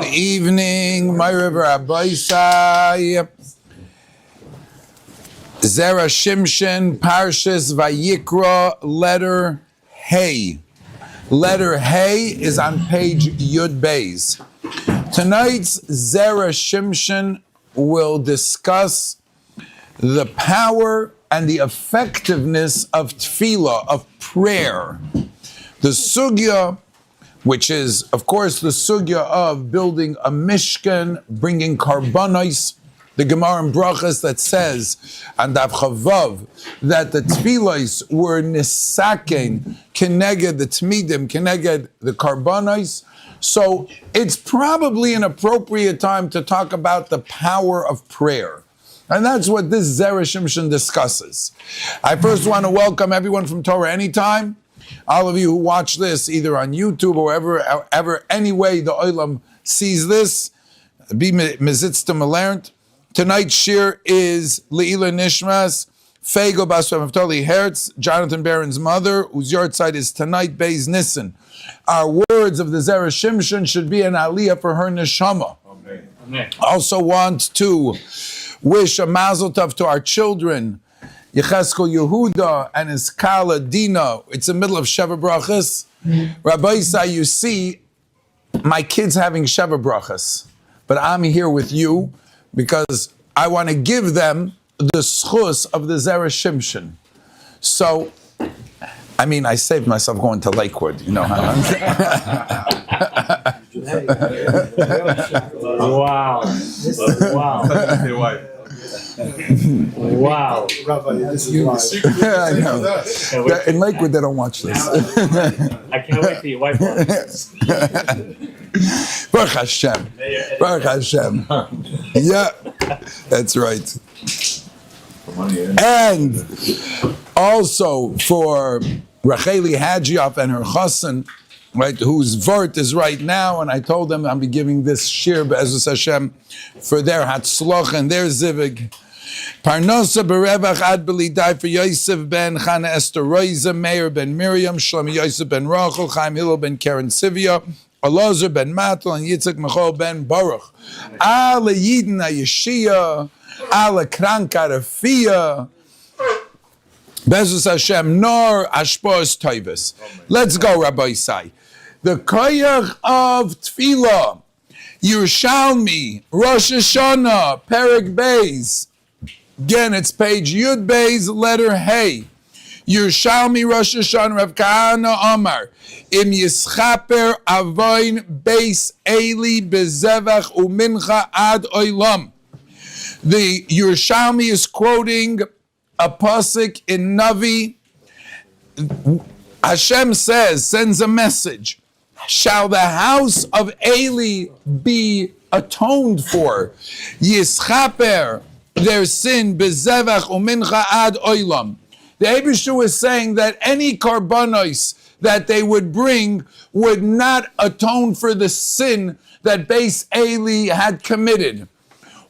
Good evening, my Rabbi Zera Shimshon, Parshas Vayikrah, letter Hey. Letter Hey is on page Yud Beis. Tonight's Zera Shimshon will discuss the power and the effectiveness of tefillah, of prayer. The sugya, which is, of course, the sugya of building a mishkan, bringing karbanos, the Gemara in Brachas that says, and Daf Chavav, that the tefillos were nisaken, keneged the tmidim, keneged the karbanos. So it's probably an appropriate time to talk about the power of prayer. And that's what this Zera Shimshon discusses. I first want to welcome everyone from Torah Anytime. All of you who watch this, either on YouTube or ever any way the Olam sees this, be mizitzta melernt. Tonight's shir is Leila Nishmas, Fego Basra Naftali Hertz, Jonathan Barron's mother, whose yahrzeit is tonight, Beis Nissen. Our words of the Zera Shimshon should be an aliyah for her neshama. Amen. Also want to wish a mazel tov to our children, Yecheskel Yehuda and his Kala Dina. It's the middle of Sheva Brachas. Rabbi Isai, you see, my kids having Sheva Brachas, but I'm here with you because I want to give them the schus of the Zera Shimshon. So, I mean, I saved myself going to Lakewood, you know how Wow. Wow. Rabbi, this is why. I know. In Lakewood, they don't watch this. I can't wait till your wife watches. Baruch Hashem. Baruch Hashem. Yeah, that's right. And also for Racheli Hagioff and her chassan, right, whose vort is right now, and I told them I'll be giving this shir be'ezus Hashem for their hatzloch and their zivig. Parnosa berevach ad belidai for Yosef ben Chana Esther Roiza, Meir ben Miriam, Shlomo Yosef ben Rachel, Chaim Hillel ben Karen Sivia, Elazar ben Matel, and Yitzchak Michal ben Baruch. Ala Yidin Yeshia, ala Kranka Rafia, Bezus Hashem Nor Ashpos Toivus. Let's go, Rabbi Isai. The koyach of tefillah, Yerushalmi, Rosh Hashanah, Perek Beis. Again, it's page Yud Beis, letter Hey. Yerushalmi, Rosh Hashanah, Rav Kahana Omar. Im Yischaper Avoin Beis Eli Bezevach Umincha Ad Oilam. The Yerushalmi is quoting a pasuk in Navi. Hashem sends a message. Shall the house of Eli be atoned for? Yischaper, their sin, bezevach umincha ad oilam. The Eibushu is saying that any karbanos that they would bring would not atone for the sin that Beis Eli had committed.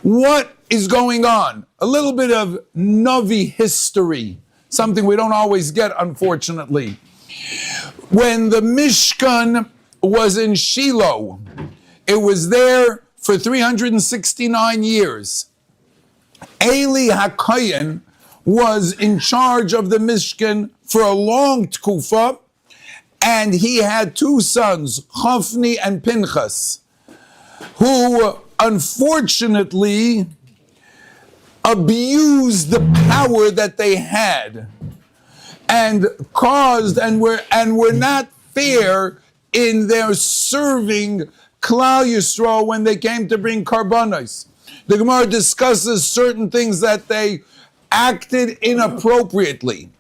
What is going on? A little bit of Navi history, something we don't always get, unfortunately. When the Mishkan was in Shiloh, it was there for 369 years. Eli HaKoyen was in charge of the Mishkan for a long tkufa, and he had two sons, Chofni and Pinchas, who unfortunately abused the power that they had and caused and were not fair in their serving Klal Yisrael when they came to bring karbanos. The Gemara discusses certain things that they acted inappropriately.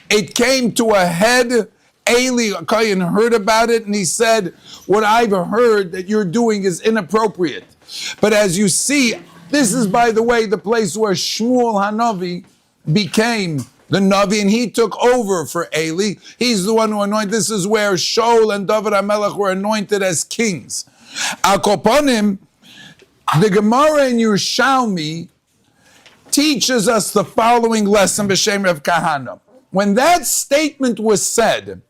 It came to a head. Eli Kayan heard about it and he said, what I've heard that you're doing is inappropriate. But as you see, this is, by the way, the place where Shmuel Hanavi became the Navi, and he took over for Eli. He's the one who anointed. This is where Shaul and David HaMelech were anointed as kings. Al Koponim, the Gemara in Yerushalmi teaches us the following lesson b'shem Rav Kahana. When that statement was said,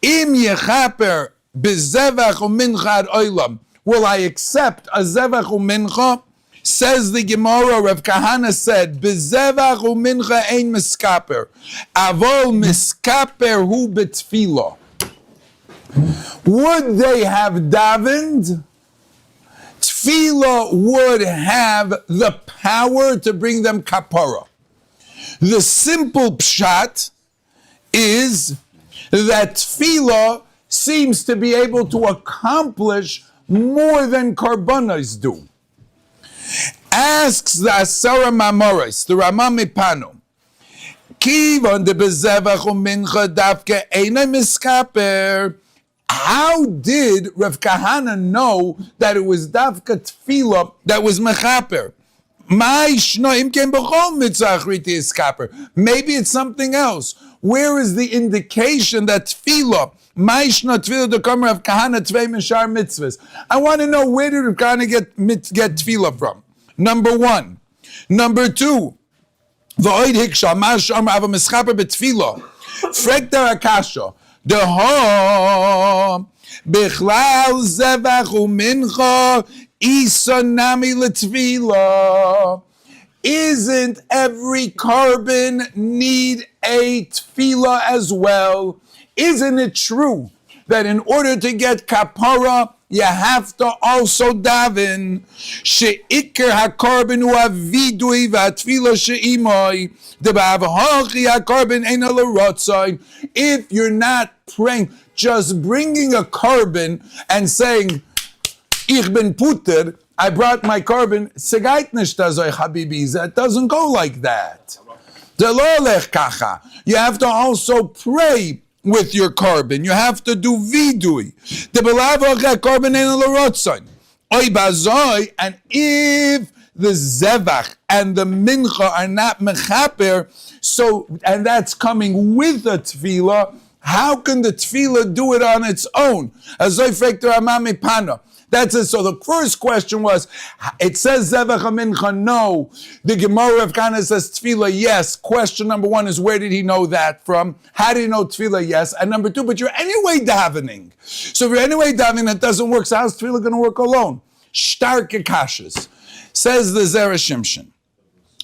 Im yechaper bezevach umincha ad oilam, will I accept a zevach u'mincha? Says the Gemara, Rav Kahana said, B'zevach u'mincha ein miskaper, avol miskaper hu betfila. Would they have davened? Tefillah would have the power to bring them kapara. The simple pshat is that tefillah seems to be able to accomplish more than karbanos do. Asks the Asara Mamoris, the Rama Mipano, Kivon de bezevach u'mincha davke eina miskaper. How did Rav Kahana know that it was davka tefillah that was mechaper? Maybe it's something else. Where is the indication that tefillah? I want to know, where did Rav Kahana get tefillah from? Number one. Number two. V'oid hiksha mash amar ava mischaper betfila. Frekta akasha. Deha bichlal zevach u'mincha isa nami l'tfila. Isn't every carbon need a tefillah as well? Isn't it true that in order to get kapara, you have to also daven? She'ikr ha-carbon hu avidui v'atfila she'imoi de'ba'avhachi ha-carbon eina l'rotzain. If you're not praying, just bringing a carbon and saying, Ich bin puter, I brought my carbon, segait nicht azoi habibi, that doesn't go like that. You have to also pray with your carbon. You have to do vidui. And if the zevach and the mincha are not mechaper, so, and that's coming with the tefillah, how can the tefillah do it on its own? That's it. So the first question was, it says Zevach HaMincha, no. The Gemara of Kana says Tefillah, yes. Question number one is, where did he know that from? How did he know Tefillah, yes? And number two, but you're anyway davening. So if you're anyway davening, that doesn't work. So how's Tefillah going to work alone? Starke kashas. Says the Zera Shimshon.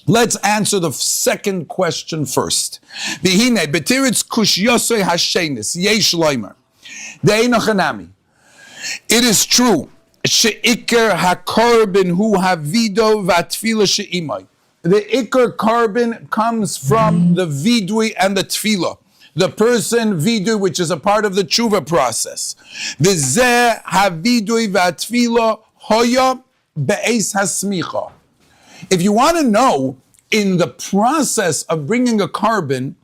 Let's answer the second question first. Bihine, betiritz kush yosei hashenis, yesh loimer. De'eno chanami. It is true. She'ikr ha-carbon hu havido v'atfila she'imai. The ikr carbon comes from the vidui and the tefillah. The person vidui, which is a part of the tshuva process. V'zeh havidui v'atfila hoya be'es hasmicha. If you want to know, in the process of bringing a carbon,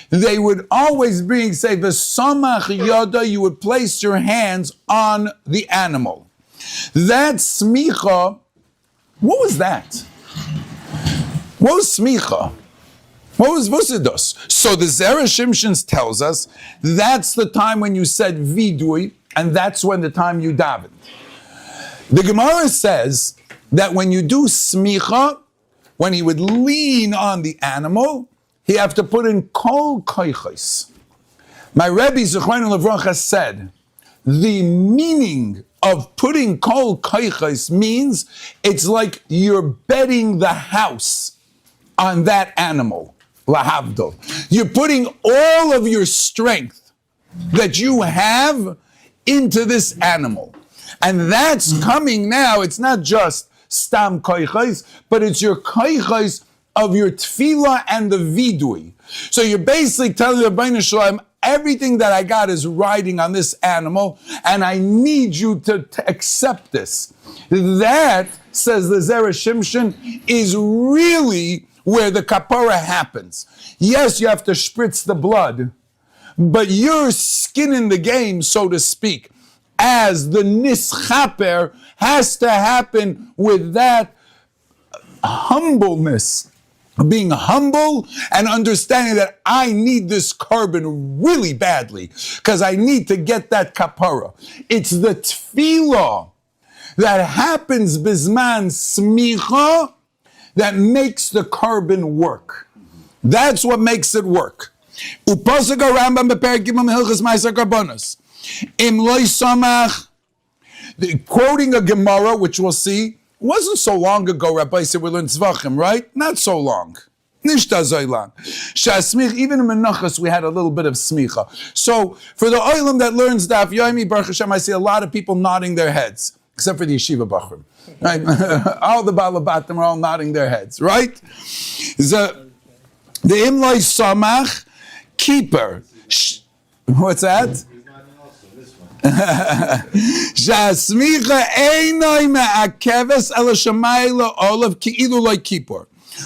they would always say, v'samach yada, you would place your hands on the animal. That smicha, what was that? What was smicha? What was vusidos? So the Zera Shimshon tells us that's the time when you said vidui, and that's when the time you davened. The Gemara says that when you do smicha, when he would lean on the animal, he have to put in kol koichos. My Rebbe Zechron Levracha said, the meaning of putting kol koichos means it's like you're betting the house on that animal, lahavdol. You're putting all of your strength that you have into this animal. And that's coming now. It's not just stam koichos, but it's your koichos of your tefillah and the vidui. So you're basically telling the Rebbeinu Shalom, everything that I got is riding on this animal, and I need you to accept this. That, says the Zera Shimshon, is really where the kapara happens. Yes, you have to spritz the blood, but you're skin in the game, so to speak, as the nischaper has to happen with that humbleness, being humble and understanding that I need this carbon really badly because I need to get that kapara. It's the tefillah that happens bisman smicha that makes the carbon work. That's what makes it work. Upasag Rambam beperek gimel hilchos ma'aser karbonos. Im loy samach quoting a Gemara, which we'll see, wasn't so long ago, Rabbi said we learned Zvachim, right? Not so long. Nishta Zaylan. Even in Menachos, we had a little bit of smicha. So, for the oilam that learns Daf Yomi, Baruch Hashem, I see a lot of people nodding their heads, except for the yeshiva bachrim. Right? All the balabatim are all nodding their heads, right? The Imlai Samach, keeper. What's that?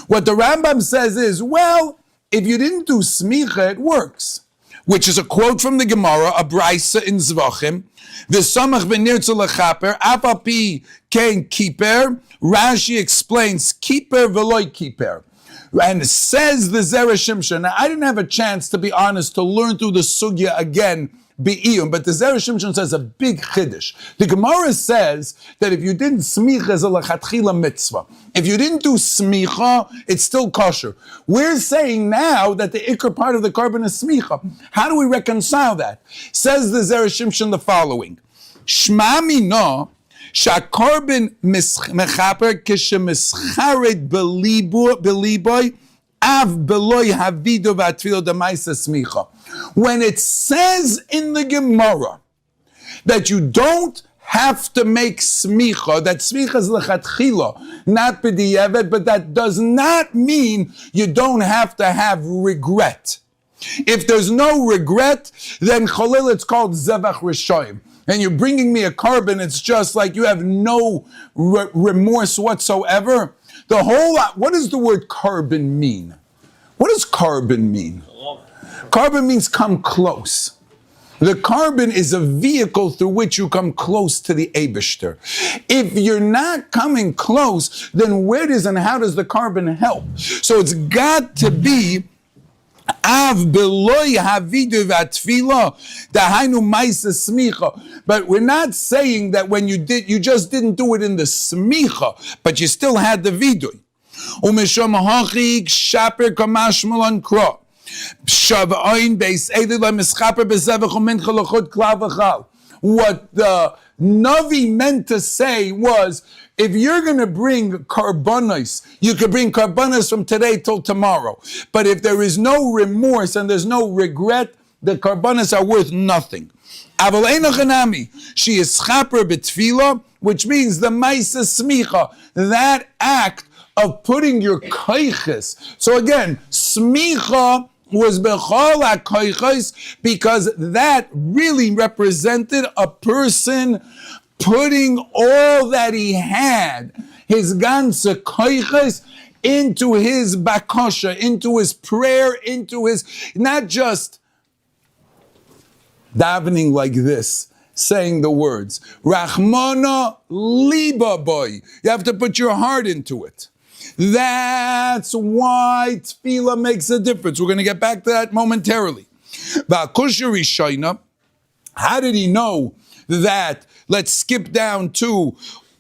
What the Rambam says is, well, if you didn't do smicha, it works. Which is a quote from the Gemara, a brisa in Zvachim. The samach v'nirtzu lechaper, apapi kein kiper. Rashi explains kiper v'loy kiper. And says the Zera Shimshon. Now, I didn't have a chance, to be honest, to learn through the sugya again, Be'iyum, but the Zera Shimshon says a big chiddush. The Gemara says that if you didn't smicha, it's a lechatchila mitzvah. If you didn't do smicha, it's still kosher. We're saying now that the ikar part of the carbon is smicha. How do we reconcile that? Says the Zera Shimshon the following: Shma mino shakarbon mechaper kishemeschared beliboy av beloy havido v'atfilo damaisa smicha. When it says in the Gemara that you don't have to make smicha, that smicha is lechatchila, not b'di'evet, but that does not mean you don't have to have regret. If there's no regret, then cholil, it's called zevach rishoyim. And you're bringing me a carbon, it's just like you have no remorse whatsoever. The whole lot, what does the word carbon mean? What does carbon mean? Carbon means come close. The carbon is a vehicle through which you come close to the Eibishter. If you're not coming close, then where does and how does the carbon help? So it's got to be Av beloy havidu v'atfila dahainu ma'isa smicha. But we're not saying that when you just didn't do it in the smicha, but you still had the vidui. Umeshom hachik shaper kamashmal on kro. What the Navi meant to say was, if you're going to bring karbanos, you could bring karbanos from today till tomorrow. But if there is no remorse and there's no regret, the karbanos are worth nothing. She is chaper betfila, which means the maisa smicha, that act of putting your koiches. So again, smicha was bechol ha-koiches because that really represented a person putting all that he had, his ganze koiches, into his bakosha, into his prayer, into his, not just davening like this, saying the words, Rachmana liba boy. You have to put your heart into it. That's why tefillah makes a difference. We're going to get back to that momentarily. How did he know that? Let's skip down to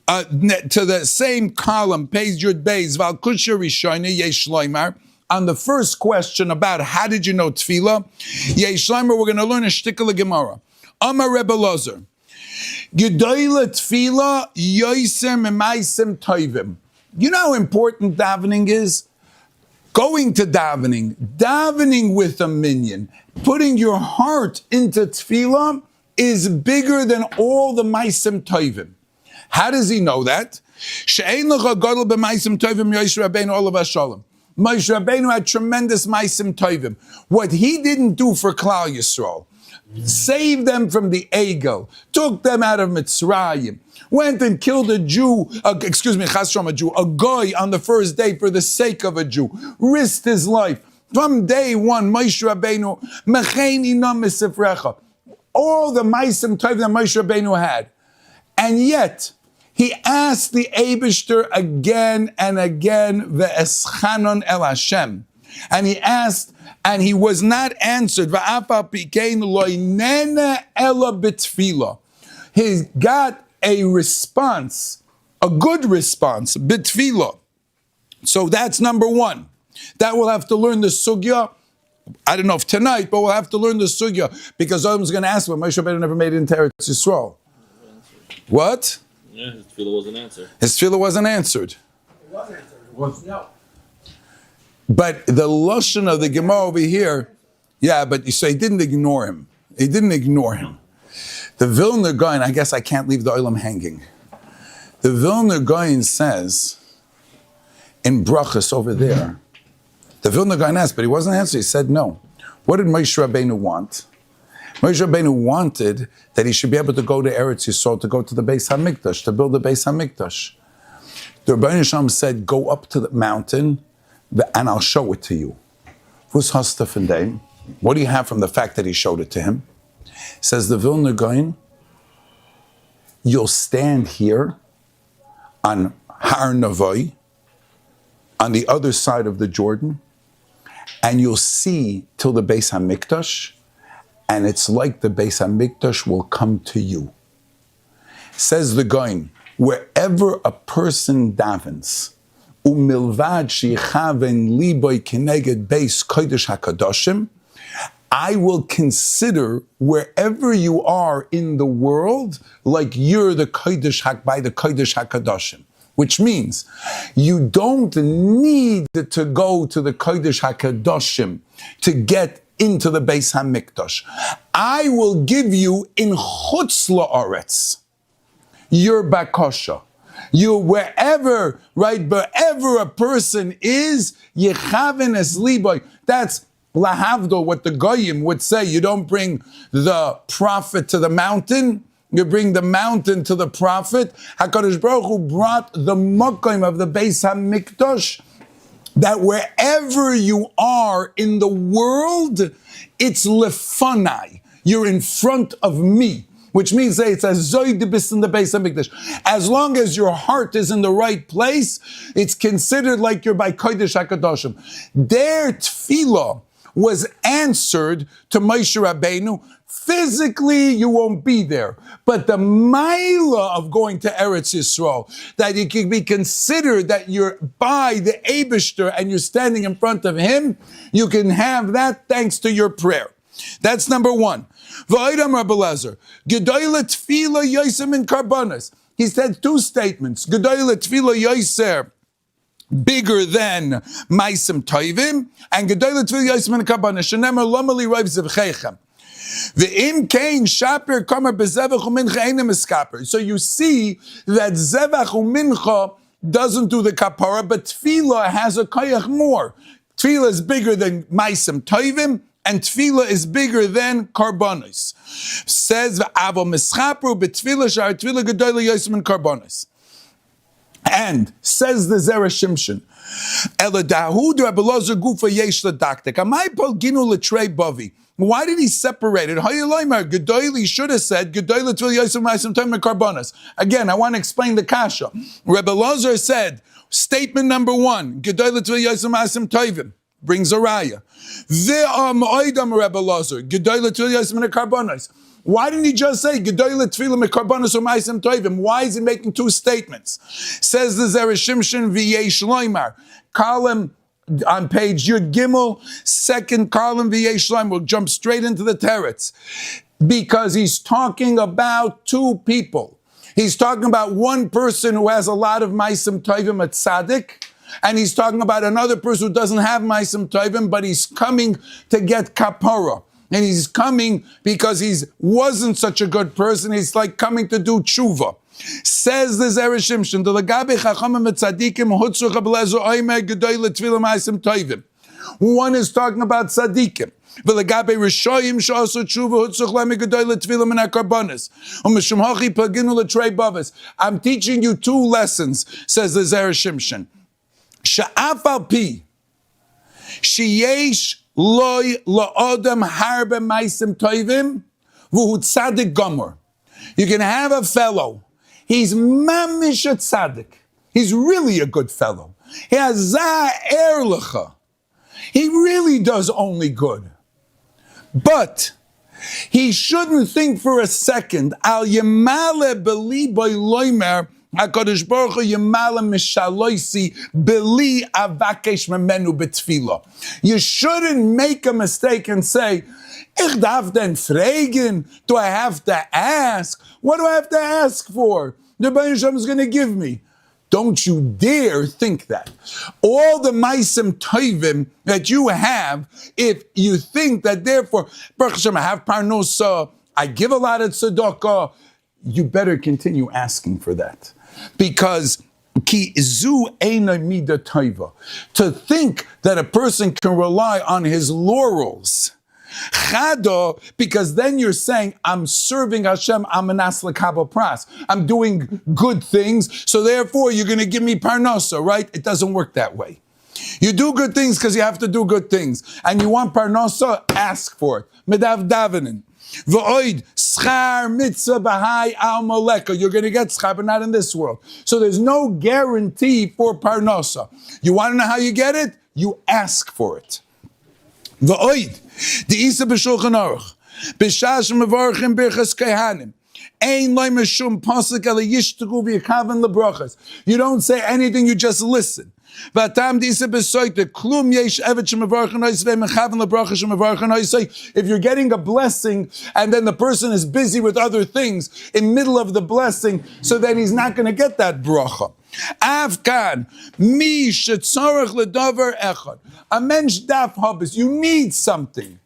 the same column, page Yud Beis. On the first question about how did you know tefillah, we're going to learn a shtickle Gemara. Amar Rebbe Lozer, Gedoyle tefillah yoiser memaisem toivim. You know how important davening is? Going to davening with a minyan, putting your heart into tefillah is bigger than all the maisim tovim. How does he know that? Moshe Rabbeinu had tremendous maisim tovim. What he didn't do for Klal Yisrael, saved them from the Egel, took them out of Mitzrayim, went and killed a Jew, a goy on the first day for the sake of a Jew, risked his life. From day one, Moshe Rabbeinu, Mecheini na misifrecha, all the maisim tovim that Moshe Rabbeinu had. And yet, he asked the Eibishter again and again, Ve'eschanon el Hashem. And he asked, and he was not answered. He got a response, a good response, bitfila. So that's number one. That we'll have to learn the sugya. I don't know if tonight, but we'll have to learn the sugya because I was going to ask him, Moshe Rabbeinu never made it into Eretz Yisrael. What? Yeah, his tefillah wasn't answered. His tefillah wasn't answered. It was answered. It was no. But the lashon of the Gemara over here, yeah, but you say he didn't ignore him. He didn't ignore him. The Vilna Gaon, I guess I can't leave the olam hanging. The Vilna Gaon says in Brachas over there, the Vilna Gaon asked, but he wasn't answered. He said no. What did Moshe Rabbeinu want? Moshe Rabbeinu wanted that he should be able to go to Eretz Yisrael, to go to the Beis HaMikdash, to build the Beis HaMikdash. The Rebbeinu Shalom said, go up to the mountain and I'll show it to you. Who's Hastaf and Dame? What do you have from the fact that he showed it to him? Says the Vilna Gaon, you'll stand here on Har Navoi, on the other side of the Jordan, and you'll see till the Beis HaMikdash, and it's like the Beis HaMikdash will come to you. Says the Gaon, wherever a person davens, umilvad shechaven liboy keneged beis kodesh hakadoshim, I will consider wherever you are in the world like you're the kodesh by the kodesh hakadoshim. Which means you don't need to go to the kodesh hakadoshim to get into the Beis HaMikdash. I will give you in chutz la'aretz your bakasha. You wherever, right, wherever a person is, yechaven es liboy. That's lahavdo, what the goyim would say. You don't bring the prophet to the mountain. You bring the mountain to the prophet. HaKadosh Baruch Hu brought the makom of the Beis HaMikdash, that wherever you are in the world, it's lefanai. You're in front of me. Which means that it's a zoydibis in the Beis HaMikdash. As long as your heart is in the right place, it's considered like you're by Kodesh HaKadoshim. Their tefillah was answered to Moshe Rabbeinu. Physically, you won't be there. But the maila of going to Eretz Yisrael, that it can be considered that you're by the Eibishter and you're standing in front of him, you can have that thanks to your prayer. That's number one. V'ayram Rabbi Lezer, Gedoyle tefillah yosem in karbonos. He said two statements. Gedoyle tefillah yoser, bigger than ma'asim tovim, and Gedoyle tefillah yosem in karbonos. Shenemar lomali roiv zevchechem. V'im kain shaper kamer bezevach u'mincha einem eskaper. So you see that zevach u'mincha doesn't do the kapara, but tefillah has a koyach more. Tefillah is bigger than ma'asim tovim, and tefillah is bigger than karbonos. Says v'avo mischapru b'tefillah shar tefillah gedolah yosem in karbonos. And says the Zera Shimshon, Eladahud Rabbi Lozer gufa yesh ladaktek. Amai pol ginu letrei bavi. Why did he separate it? Gedolah should have said gedolah tefillah yosem ma'asim tovim in karbonos. Again, I want to explain the kasha. Rabbi Lozer said, statement number one, gedolah tefillah yosem ma'asim tovim. Brings a raya. Why didn't he just say Gedoyle Tefillah Mekarbonos or Ma'asim Tovim? Why is he making two statements? Says the Zera Shimshon V'yesh Loimar. Column on page Yud Gimel, second column V'yesh Loimar. We'll jump straight into the teretz. Because he's talking about two people. He's talking about one person who has a lot of Ma'asim Tovim at Tzaddik, and he's talking about another person who doesn't have Ma'asim Tovim, but he's coming to get kapara. And he's coming because he wasn't such a good person. He's like coming to do tshuva. Says the Zera Shimshon, the Lagabe Chachamim Tzadikim Hutzur Chabelezu Oimer Gedoyle Tefillah Ma'asim Tovim. One is talking about tzadikim. V'legabe rishoyim she'asu tshuva hutzach lemi gedoyle tefillah min hakarbonos. U'mishum hachi paginu l'trei bavos. I'm teaching you two lessons, says the Zera Shimshon. She'af al pi sheyesh loy la'odam harbe ma'asim tovim v'hu tzadik gomer. You can have a fellow. He's mamish a tzadik. He's really a good fellow. He has za erlecha. He really does only good. But he shouldn't think for a second, al yemale beliboy loimer HaKadosh Baruch Hu yemala mishaloisi beli avakesh memenu betfila. You shouldn't make a mistake and say, Ich darf den fragen. Do I have to ask? What do I have to ask for? The Rebbeinu Shalom is going to give me. Don't you dare think that. All the maisim toivim that you have, if you think that therefore, Baruch Hashem, I have parnosa, I give a lot of tzedakah, you better continue asking for that. Because ki zu eina mida toiva. To think that a person can rely on his laurels, Chado, because then you're saying, I'm serving Hashem, I'm an aslakaba pras. I'm doing good things, so therefore you're going to give me parnasa, right? It doesn't work that way. You do good things because you have to do good things. And you want parnasa, ask for it. Medav davenin. V'oid, schar mitzvah b'hai al maleka. You're going to get schar, but not in this world. So there's no guarantee for parnasa. You want to know how you get it? You ask for it. V'oid, the Isa b'shulchan aruch, b'shas mevarchim birchas kehanim, ein loy meshum pasuk ele yishtagu v'yikaven lebrachas. You don't say anything, you just listen. V'atam the Isa b'soite, klum yesh evet shemevarchin oisvei mechaven lebrachas shemevarchin oisvei. If you're getting a blessing and then the person is busy with other things in middle of the blessing, so then he's not going to get that bracha. Afkan, mi shetzorach ledavar echad. A mensch daf habis. You need something.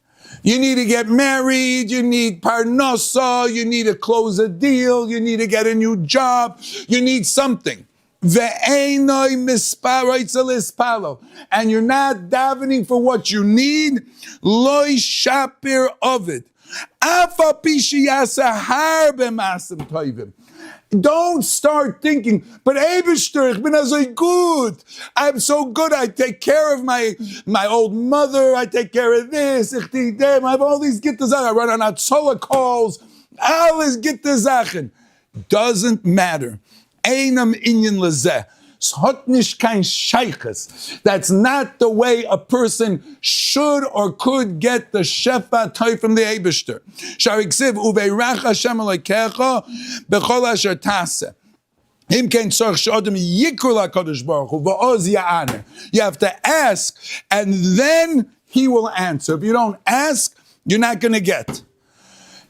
You need to get married. You need parnasa. You need to close a deal. You need to get a new job. You need something. Ve'enoi misparoitza lispalo. And you're not davening for what you need. Loi shapir ovid. Afa pishi yasa harbe masim toivim. Don't start thinking, but Eibishter, ich bin so good. I'm so good. I take care of my old mother. I take care of this. Ich die dem. I have all these gitte Sachen. I run on Atzola calls. Alles gitte Sachen. Doesn't matter. Einam inyan lezeh. That's not the way a person should or could get the shefa toy from the Eibishter. Shariksiv uveirach Hashem alekecha b'chol asher taseh. Him ken tzorch she'odem yikru lakadosh baruch hu va'oz ya'aneh. You have to ask, and then he will answer. If you don't ask, you're not going to get.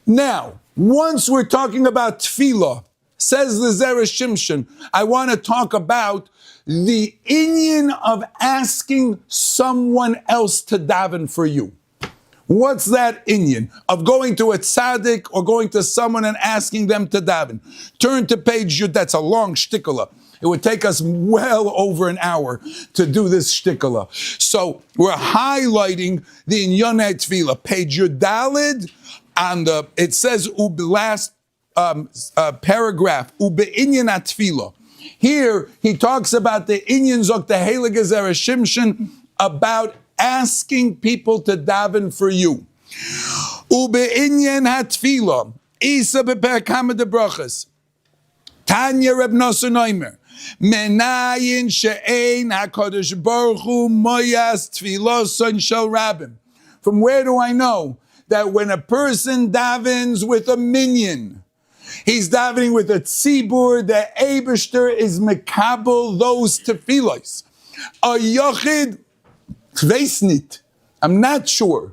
Now, once we're talking about tefillah, says the Zera Shimshon, I want to talk about the inyan of asking someone else to daven for you. What's that inyan? Of going to a tzaddik or going to someone and asking them to daven. Turn to page Yud. That's a long shtikala. It would take us well over an hour to do this shtikala. So we're highlighting the inyanei tefillah. Page Yud Dalid, and it says last paragraph, ube'inyan atfila. Here, he talks about the inyan zok, the heilige Zera Shimshon, about asking people to daven for you. Ube'inyan hatfila, isa beperek hamad brachas. Tanya Reb Nosson Oimer, menayin she'ein HaKadosh Baruch Hu moyas tfiloson shel rabim. From where do I know that when a person davens with a minyan, he's davening with a tzibur, the Eibishter is mekabel those tefillos. A yochid, tveisnit, I'm not sure.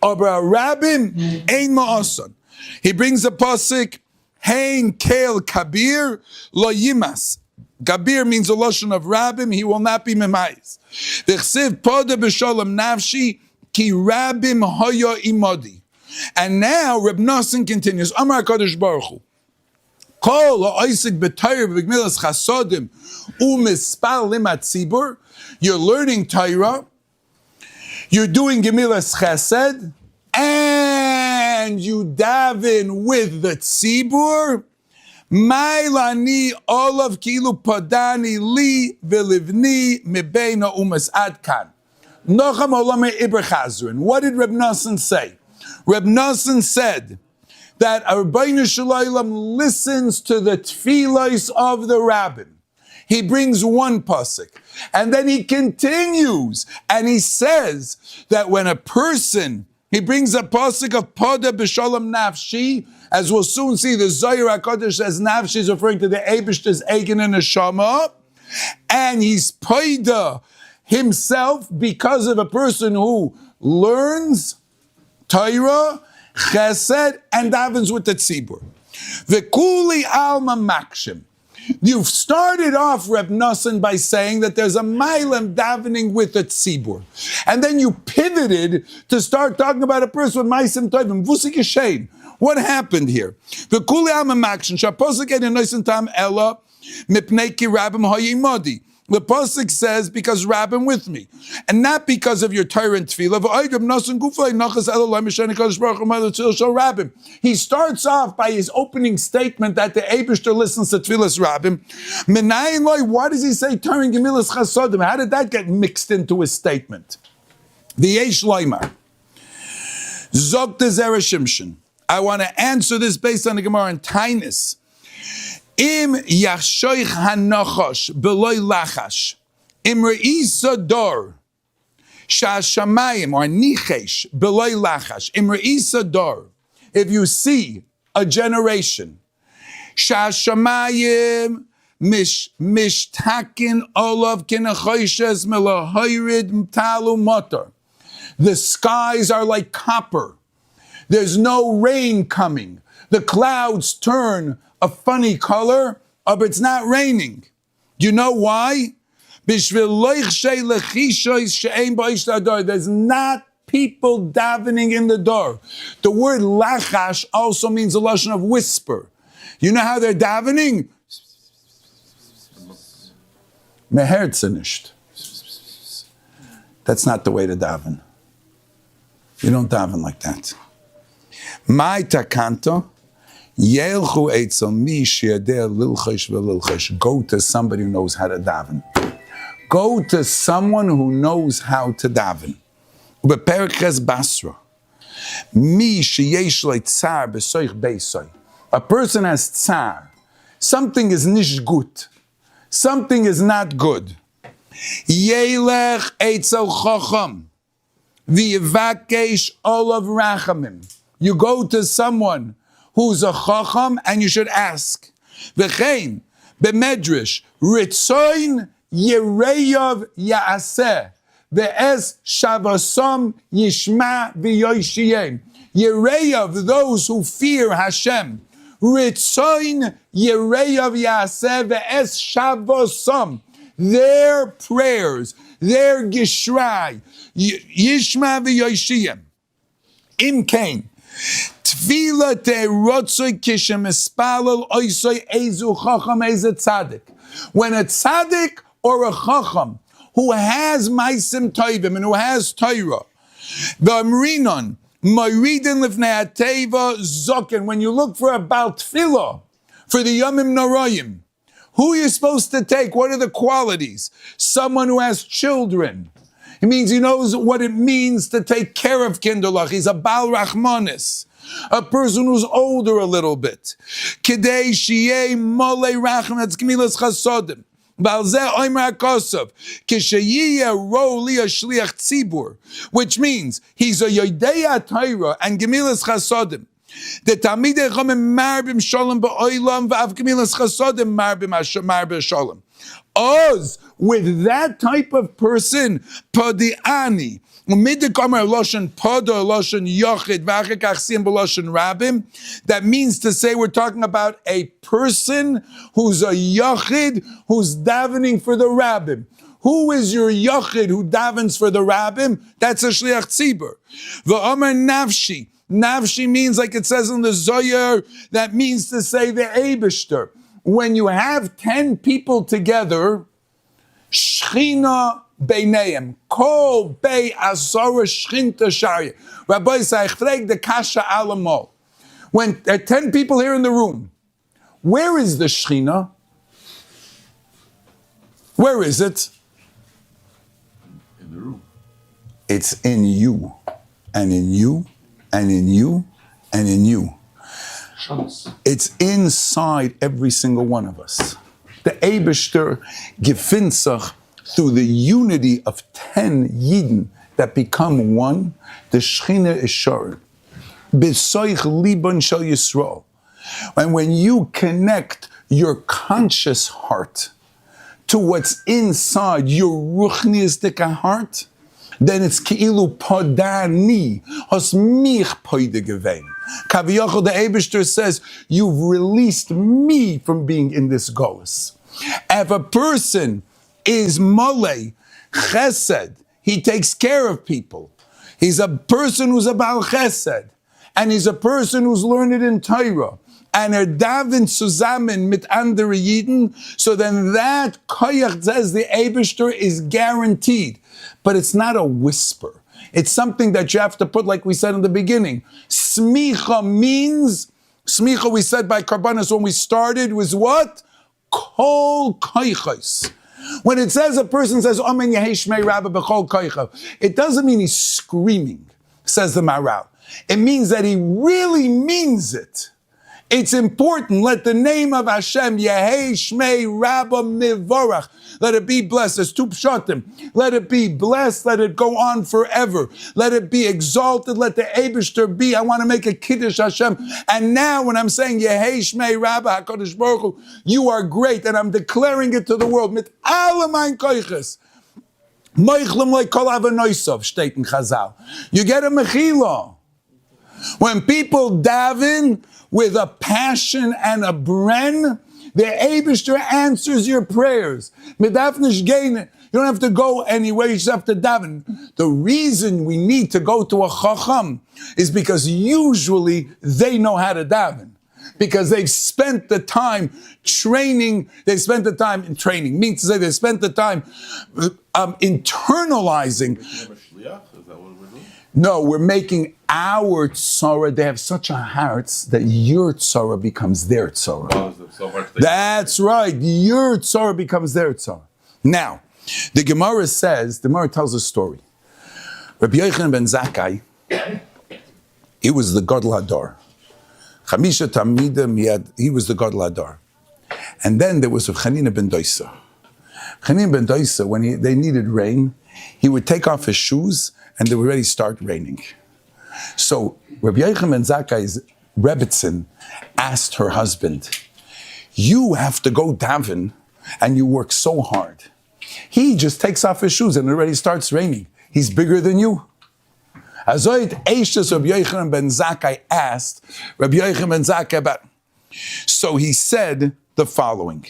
Aber a rabbim, ein ma'ason. He brings a pasuk, hein kel kabir, lo yimas. Kabir means a lotion of rabbim, he will not be memayis. V'chsiv poda b'sholem nafshi, ki rabbim hoyo imodi. And now Reb Nosson continues, Amar HaKadosh Baruch Hu, Kol ha'oisik b'Torah b'gmilas chasodim u'mispal limat tzibur. You're learning Torah, you're doing gemilas chesed, and you daven with the tzibur. Mailani olav kilu padani li v'livni mibeina umas adkan. Nocham olame iber chazrin. What did Reb Nosson say? Reb Nosson said that our Rabbeinu Shalom listens to the tefillos of the rabbin. He brings one pasuk, and then he continues, and he says that when a person He brings a pasuk of Poda b'shalom nafshi. As we'll soon see, the Zohar HaKadosh says nafshi is referring to the Eibishter's Eigen and Neshama. And he's Poda himself because of a person who learns Torah, Chesed, and davens with the tzibur. V'kuli alma makshim. You've started off, Reb Nosson, by saying that there's a mailam davening with a tzibur. And then you pivoted to start talking about a person with maisim tovim. Vusik yeshein. What happened here? V'kuli alma makshim. Shaposik en noisim tam ella mipnei ki rabim hayimodi. The pasuk says, because Rabbim with me, and not because of your Torah and tefillah. He starts off by his opening statement that the Eibishter listens to tefillahs Rabbim. Why does he say Torah and Gemilas Chasodim? How did that get mixed into his statement? The Yesh Loimar. Zok the Zera Shimshon. I want to answer this based on the Gemara in Tainus. Im yachshoich hanochosh beloy lachash im reisa dor shashamayim or nichesh beloy lachash im reisa dor. If you see a generation shashamayim mishtakin olav kinachoshes melahoyrid talu motor. The skies are like copper. There's no rain coming. The clouds turn a funny color, but it's not raining. Do you know why? There's not people davening in the door. The word lachash also means a lashon of whisper. You know how they're davening? Meherzenisht. That's not the way to daven. You don't daven like that. My takanto. Go to somebody who knows how to daven. Go to someone who knows how to daven. A person has tsar. Something is nish gut. Something is not good. Yelech eitzel chacham. V'yivakesh olav rachamim. You go to someone who's a chacham, and you should ask. V'chein, b'medrash, ritzoin yereyav ya'aseh, ve'es shavasam yishma v'yoshiyem. Yereyav, those who fear Hashem. Ritzoin yereyav ya'aseh, ve'es shavasam. Their prayers, their gishrai, yishma v'yoshiyem. Im kain. Tefillah te'rotzoi kishem espalel oisoi ezu chacham eze tzaddik. When a tzaddik or a chacham who has maisim toivim and who has Torah, the amrinon moridin lifnei ateva zoken. When you look for a bal tefillah for the yomim noroyim, who are you supposed to take? What are the qualities? Someone who has children. It means he knows what it means to take care of kinderlach. He's a Baal Rachmanis, a person who's older a little bit. Kidei shiyei molei racham, that's gemilas chasodim. Baal zeh oimer hakosov, kishayiyeh ro liya shliach tzibur, which means he's a yodeya Torah and gemilas chasodim. The Talmidei Chachamim marbim shalom ba'olam v'av gemilas chasodim marbim shalom. Oz, with that type of person, padiani, that means to say we're talking about a person who's a yachid, who's davening for the rabbim. Who is your yachid who davens for the rabbim? That's a shliach tzibur. V'omer nafshi. Nafshi means, like it says in the Zohar, that means to say the Eibishter. When you have 10 people together, Shechina beineim, kol bei azora shchinta shari. Rabbi say, chreg the kasha alamol. When there are 10 people here in the room, where is the Shechina? Where is it? In the room. It's in you, and in you, and in you, and in you. It's inside every single one of us. The Eibishter gefinzach through the unity of 10 Yidden that become one, the Shechina is sure. B'soich libon shel Yisrael. And when you connect your conscious heart to what's inside your ruchniistic heart, then it's ki'ilu podani hosmich poide gevein. Kaviyachol, the Eibishter says, you've released me from being in this golus. If a person is molei, chesed, he takes care of people. He's a person who's a Baal Chesed, and he's a person who's learned in Torah, and daven zusammen mit andere Yidden, so then that koyach, says the Eibishter, is guaranteed. But it's not a whisper. It's something that you have to put, like we said in the beginning. Smicha means, smicha we said by Karbanos when we started, was what? Kol koychos. When it says a person says, Amen Yehi Shmei Rabba B'chol Koichav, it doesn't mean he's screaming, says the Maharal. It means that he really means it. It's important. Let the name of Hashem, Yehi Shmei Rabba Mivorach, let it be blessed. There's two pshatim. Let it be blessed. Let it go on forever. Let it be exalted. Let the Eibishter be. I want to make a kiddush Hashem. And now when I'm saying Yehi Shmei Rabba HaKadosh Baruch Hu, you are great, and I'm declaring it to the world. Mit alle mein koiches. Moichlem like kol avanoisov, steht in Chazal. You get a mechila. When people daven with a passion and a bren, the Eibishter answers your prayers. Medafnish gain. You don't have to go anywhere, you just have to daven. The reason we need to go to a chacham is because usually they know how to daven. Because they've spent the time training, means to say they spent the time internalizing. No, we're making our tzara. They have such a heart that your tzara becomes their tzara. That's right. Your tzara becomes their tzara. Now, the Gemara says, the Gemara tells a story. Rabbi Chaim ben Zakkai, he was the Gadol Hador. Chamisha Talmidim, he was the Gadol Hador. And then there was Chanina ben Doisa. Chanina ben Doisa, when they needed rain, he would take off his shoes and they would already start raining. So Rabbi Chaim ben Zakkai's Rebbitzin asked her husband, you have to go daven and you work so hard. He just takes off his shoes and it already starts raining. He's bigger than you. Azoit Eishas Rabbi Chaim ben Zakkai asked Rabbi Chaim ben Zakkai about. So he said the following.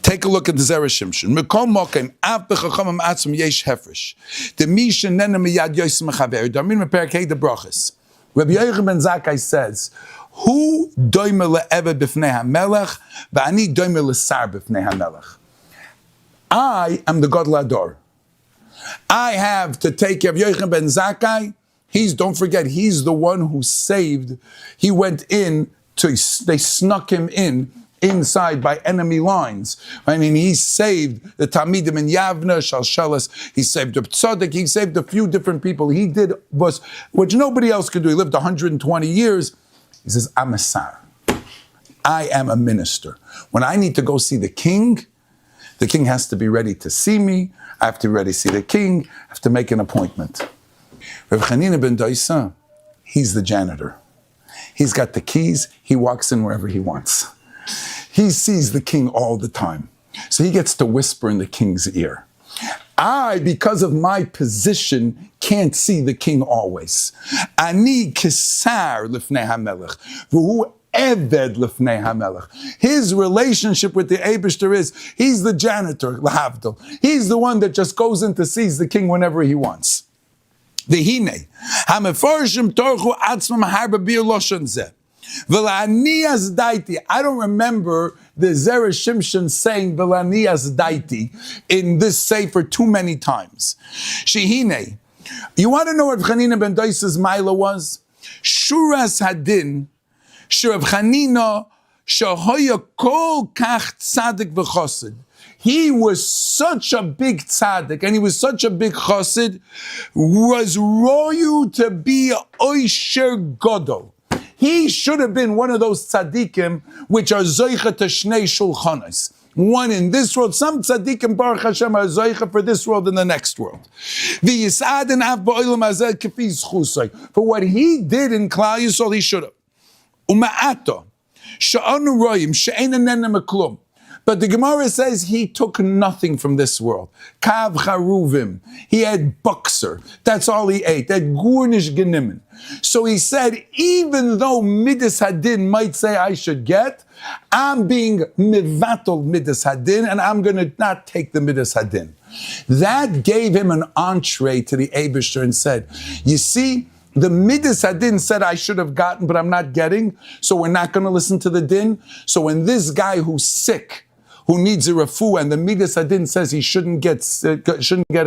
Take a look at the Zera Shimshon. Mekom mokem av bechachamim atzum yesh hefresh. The misha nena miyad yosem mechaver. Damin meperkei the brachas. Rabbi Chaim ben Zakkai says, "Who doime le'eved b'fnei hamelech, v'ani doime le'sar b'fnei hamelech." I am the Gadol Hador. I have to take Rabbi Chaim ben Zakkai. Don't forget, he's the one who saved. He went in they snuck him inside by enemy lines. I mean, he saved the Talmidim in Yavna, Shalshelis, he saved the Tzaddik, he saved a few different people. He did which nobody else could do. He lived 120 years. He says, I'm a sar. I am a minister. When I need to go see the king has to be ready to see me. I have to be ready to see the king. I have to make an appointment. Rav Chanina ben Doisa, he's the janitor. He's got the keys. He walks in wherever he wants. He sees the king all the time. So he gets to whisper in the king's ear. I, because of my position, can't see the king always. Ani kisar lifnei hamelech, v'hu eved lifnei hamelech. His relationship with the Eibishter is, he's the janitor, lahavdil. He's the one that just goes in to seize the king whenever he wants. V'hine, hamefarshim torchu atzmam harba bir loshan zeh. I don't remember the Zera Shimshon saying Velanias daiti in this sefer too many times. Shehine, you want to know what Chanina ben Doisa's Maila was? Shuras Hadin, Shurav Chanina, Shahoya Kol Kach Tzadik V'Chosid. He was such a big tzaddik and he was such a big chosid, was royu to be oisher godol. He should have been one of those tzaddikim which are zoicha to shnei shulchanos. one in this world. Some tzaddikim Baruch Hashem are zoicha for this world and the next world. For what he did in Klal Yisrael, he should have. But the Gemara says he took nothing from this world. Kav charuvim. He had bukser. That's all he ate. That gurnish genimin. So he said, even though Midas Hadin might say I should get, I'm being mivatal Midas Hadin, and I'm going to not take the Midas Hadin. That gave him an entree to the Eibishter and said, you see, the Midas Hadin said I should have gotten, but I'm not getting, so we're not going to listen to the din. So when this guy who's sick, who needs a refuah, and the Midas Hadin says he shouldn't get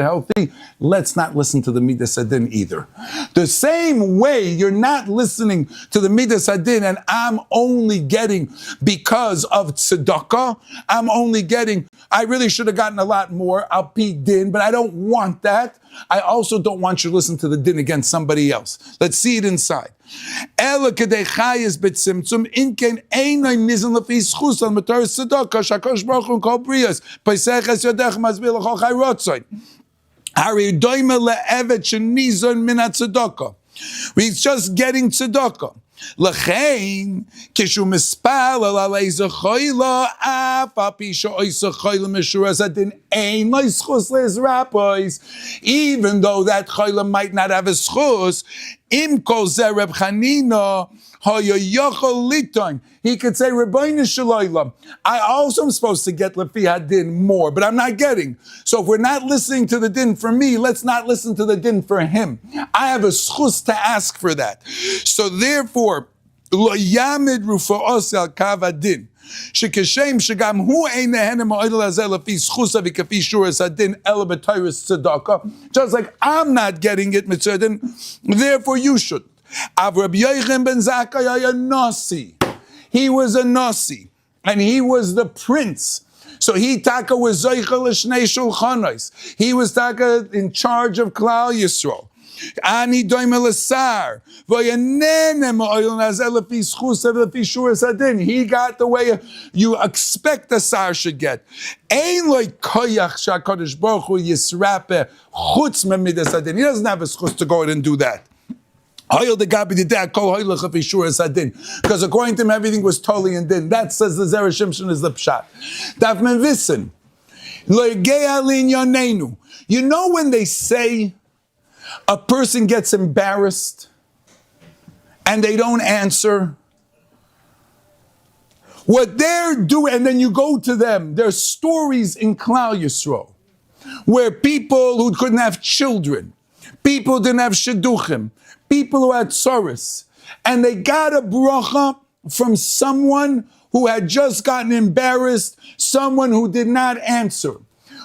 healthy, let's not listen to the Midas Hadin either. The same way you're not listening to the Midas Hadin, and I'm only getting because of tzedakah, I'm only getting, I really should have gotten a lot more, I'll be din, but I don't want that. I also don't want you to listen to the din against somebody else. Let's see it inside. Ela kedei chayes betzimtzum inken einay mizan lefi schus al matar tzedakah shakosh baruch hu kol brias peiseches yodech mazbil l'chol chay rotzoin hari doime le'evet shenizon min ha-tzedakah. He's just getting tzedakah. L'chein kishu mispal al aleiza choyla af api sho'oisa choyla mishuras adin ein lo'ischus le'ezrapois. Even though that choyla might not have a schus, im kol zeh Reb Chanina hoya yochol liton. He could say, Rebbeinu Shalom, I also am supposed to get lefi hadin more, but I'm not getting. So if we're not listening to the din for me, let's not listen to the din for him. I have a schus to ask for that. So therefore, lo yamid rufaos al kav hadin. Shekeshem shegam hu ein nehenem ha'odel hazeh lefi schus avi kafi shuras hadin ela b'tayris tzedakah. Just like I'm not getting it mitzvah, therefore you should. Av Rabbi Chaim ben Zakkai haya nasi. He was a nasi, and he was the prince. So he taka was zoicha l'shnei shulchanos. He was taka in charge of Klal Yisrael. Ani doime l'sar. V'yanenem ha'oil nazeh lefi schus lefi shuras hadin. He got the way you expect a sar should get. Ein loy koyach shakadosh baruch hu yisrape chutz memidas hadin. He doesn't have a schus to go ahead and do that. Because according to him, everything was totally in din. That says the Zera Shimshon is the pshat. Daf men wissen. You know when they say a person gets embarrassed and they don't answer? What they're doing, and then you go to them, there's stories in Klal Yisrael where people who couldn't have children, people didn't have shidduchim, people who had tzoros, and they got a bracha from someone who had just gotten embarrassed, someone who did not answer.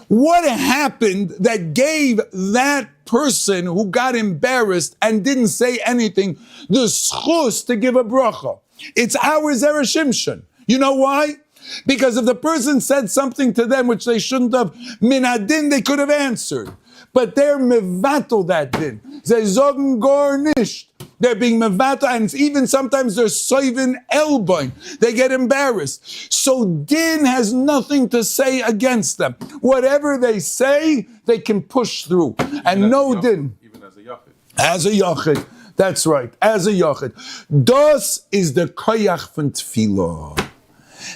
What happened that gave that person who got embarrassed and didn't say anything the schus to give a bracha? It's our Zera Shimshon. You know why? Because if the person said something to them which they shouldn't have, min hadin, they could have answered. But they're mevatel that din. They zogen gor nisht. They're being mevatel, and even sometimes they're soivin elboin. They get embarrassed. So din has nothing to say against them. Whatever they say, they can push through. And no din. Even as a yachid. As a yachid. That's right. As a yachid. Das is the koyach von tefillah.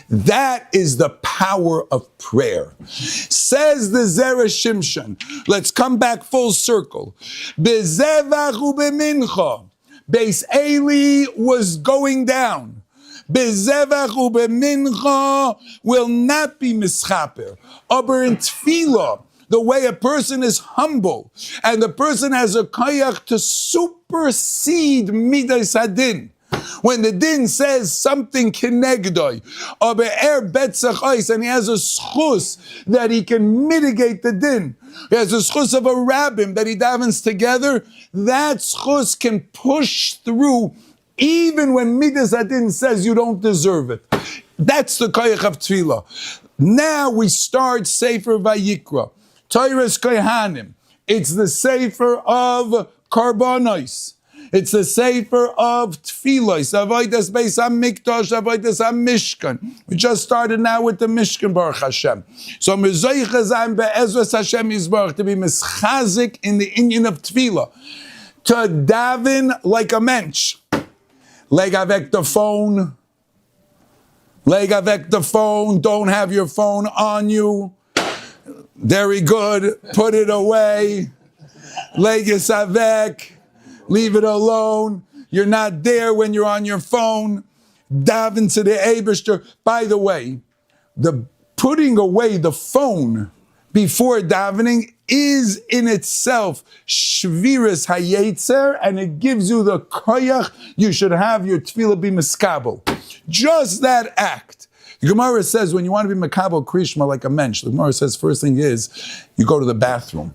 That is the power of prayer. Says the Zera Shimshon. Let's come back full circle. Bezevach ubemincha. Beis Eli was going down. Bezevach ubemincha will not be mischaper. Aber in tefillah, the way a person is humble and the person has a koyach to supersede midas hadin. When the din says something kinegdoi, or be'er betzachos, and he has a schus that he can mitigate the din. He has a schus of a rabbim that he davens together. That schus can push through even when midas hadin says you don't deserve it. That's the koyach of tefillah. Now we start Sefer Vayikrah. Torah's kohanim. It's the Sefer of karbanos. It's the sefer of tefillos, avodas beis hamikdash, avodas hamishkan. We just started now with the Mishkan, Baruch Hashem. So mezoich zayin be'ezras Hashem Yisbarach, to be mischazik in the inyan of tefillah, to daven like a mensch. Leg avec the phone. Leg avec the phone. Don't have your phone on you. Very good. Put it away. Legas avec. Leave it alone. You're not there when you're on your phone. Daven to the Eibishter. By the way, the putting away the phone before davening is in itself shviras hayetzer, and it gives you the koyach. You should have your tefillah be miskabel. Just that act. The Gemara says when you want to be makabel krishma like a mensch, the Gemara says first thing is you go to the bathroom,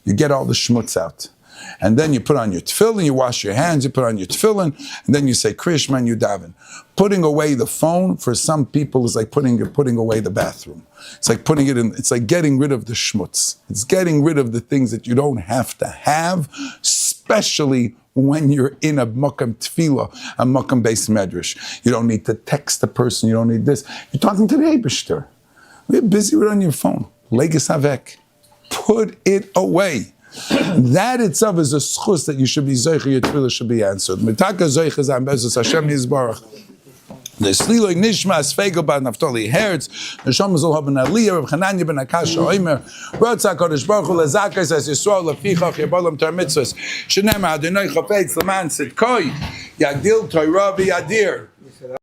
you get all the schmutz out, and then you put on your tefillin, you wash your hands, you put on your tefillin, and then you say krishma and you daven. Putting away the phone for some people is like putting away the bathroom. It's like putting it in. It's like getting rid of the schmutz. It's getting rid of the things that you don't have to have, especially when you're in a mokam tefillah, a mokam based medrash. You don't need to text the person. You don't need this. You're talking to the Eibishter. You're busy with it on your phone. Legas avec. Put it away. That itself is a schus that you should be zeicher, your tefillah should be answered. Mitaka zeicher zan bezos Hashem Yisbarach. The Sliloy Nishmas Fegel Bad Naftali Hertz, the Shomazol Haben Aliyah, Reb Chananya ben Akasha Oimer, Rotza Kodesh Baruch Hu Lezakas as Yisrael Lefichach Yebolam Tar Mitzvos, Shenema Adonai Chafetz Leman Sitkoi, Yagdil Torah V'Yadir.